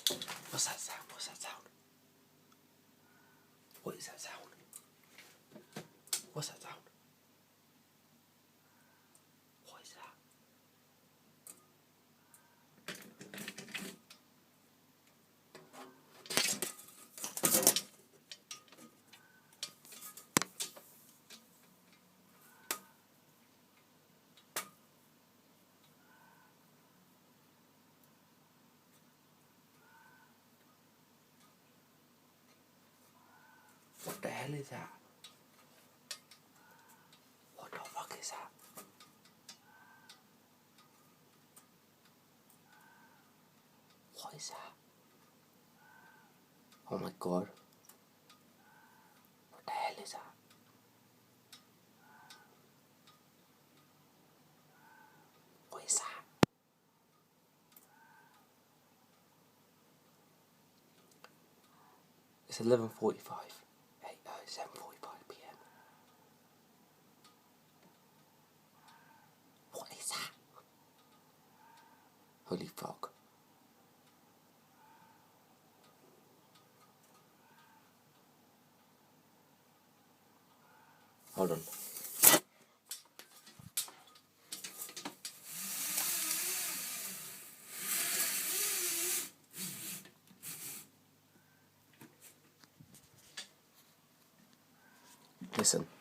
What's that sound? What's that sound? What is that sound? What's that sound? What is that? What the hell is that? What the fuck is that? What is that? Oh my god. What the hell is that? What is that? It's 11:45. 7:45 p.m. What is that? Holy fuck. Hold on. Listen.